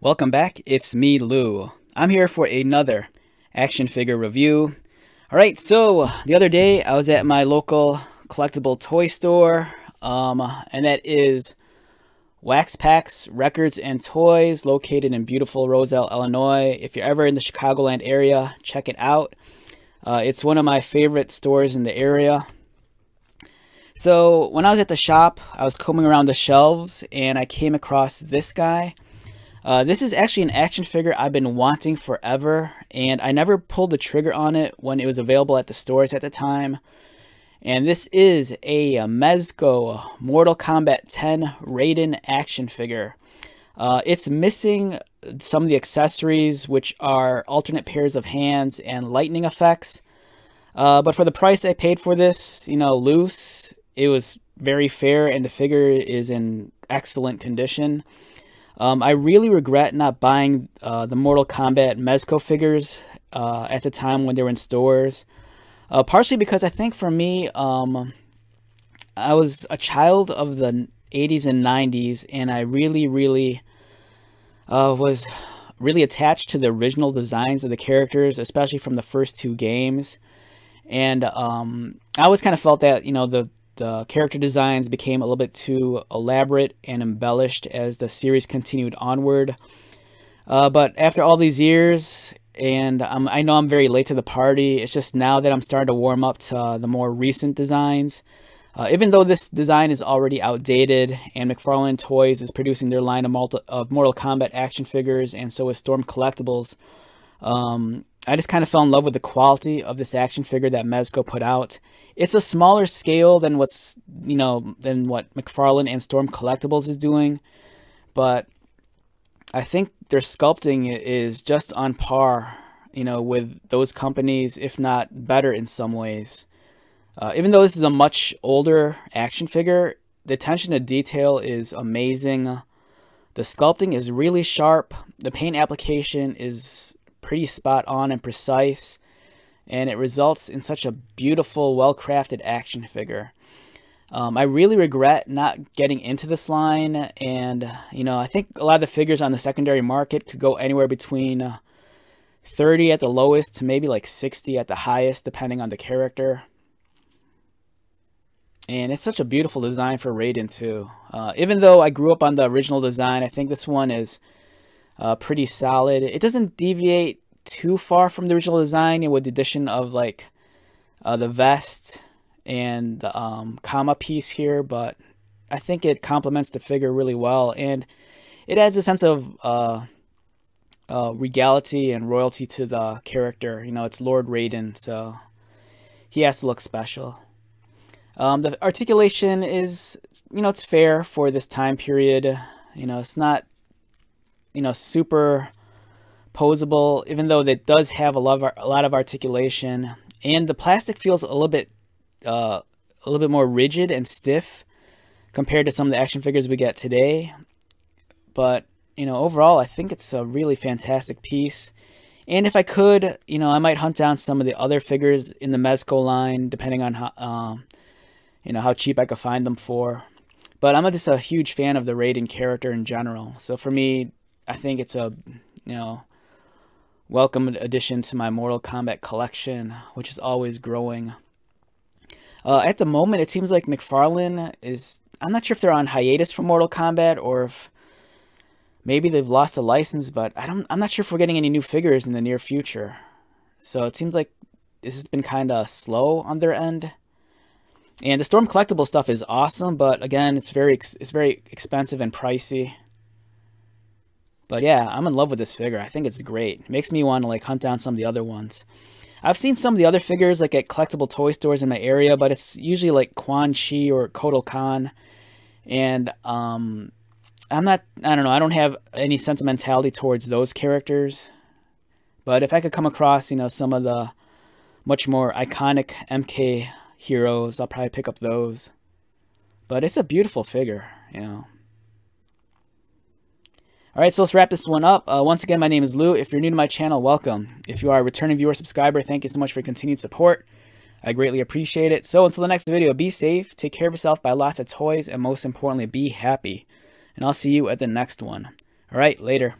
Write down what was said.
Welcome back, it's me, Lou. I'm here for another action figure review. Alright, so the other day I was at my local collectible toy store, and that is Wax Packs Records and Toys, located in beautiful Roselle, Illinois. If you're ever in the Chicagoland area, check it out. It's one of my favorite stores in the area. So when I was at the shop, I was combing around the shelves and I came across this guy. This is actually an action figure I've been wanting forever, and I never pulled the trigger on it when it was available at the stores at the time. And this is a Mezco Mortal Kombat 10 Raiden action figure. It's missing some of the accessories, which are alternate pairs of hands and lightning effects. But for the price I paid for this, loose, it was very fair, and the figure is in excellent condition. I really regret not buying the Mortal Kombat Mezco figures at the time when they were in stores. Partially because I think for me, I was a child of the 80s and 90s, and I really was really attached to the original designs of the characters, especially from the first two games. And I always kind of felt that, the character designs became a little bit too elaborate and embellished as the series continued onward. But after all these years, and I know I'm very late to the party, it's just now that I'm starting to warm up to the more recent designs. Even though this design is already outdated, and McFarlane Toys is producing their line of Mortal Kombat action figures, and so is Storm Collectibles, I just kind of fell in love with the quality of this action figure that Mezco put out. It's a smaller scale than what McFarlane and Storm Collectibles is doing, but I think their sculpting is just on par, with those companies, if not better in some ways. Even though this is a much older action figure, the attention to detail is amazing. The sculpting is really sharp. The paint application is pretty spot on and precise, and it results in such a beautiful, well-crafted action figure. I really regret not getting into this line, and I think a lot of the figures on the secondary market could go anywhere between 30 at the lowest to maybe like 60 at the highest, depending on the character. And it's such a beautiful design for Raiden too. Even though I grew up on the original design, I think this one is pretty solid. It doesn't deviate too far from the original design, with the addition of like the vest and the comma piece here, but I think it complements the figure really well, and it adds a sense of regality and royalty to the character. It's Lord Raiden, so he has to look special. The articulation is, it's fair for this time period. It's not super posable, even though it does have a lot of articulation, and the plastic feels a little bit more rigid and stiff compared to some of the action figures we get today. But overall, I think it's a really fantastic piece. And if I could, I might hunt down some of the other figures in the Mezco line, depending on how cheap I could find them for. But I'm just a huge fan of the Raiden character in general. So for me, I think it's a, welcome addition to my Mortal Kombat collection, which is always growing. At the moment, it seems like McFarlane is, I'm not sure if they're on hiatus from Mortal Kombat, or if maybe they've lost a license, but I'm not sure if we're getting any new figures in the near future. So it seems like this has been kind of slow on their end. And the Storm Collectible stuff is awesome, but again, it's very expensive and pricey. But yeah, I'm in love with this figure. I think it's great. It makes me want to hunt down some of the other ones. I've seen some of the other figures at collectible toy stores in my area, but it's usually like Quan Chi or Kotal Khan. And I don't have any sentimentality towards those characters. But if I could come across, some of the much more iconic MK heroes, I'll probably pick up those. But it's a beautiful figure, Alright, so let's wrap this one up. Once again, my name is Lou. If you're new to my channel, welcome. If you are a returning viewer subscriber, thank you so much for your continued support. I greatly appreciate it. So until the next video, be safe, take care of yourself, buy lots of toys, and most importantly, be happy. And I'll see you at the next one. Alright, later.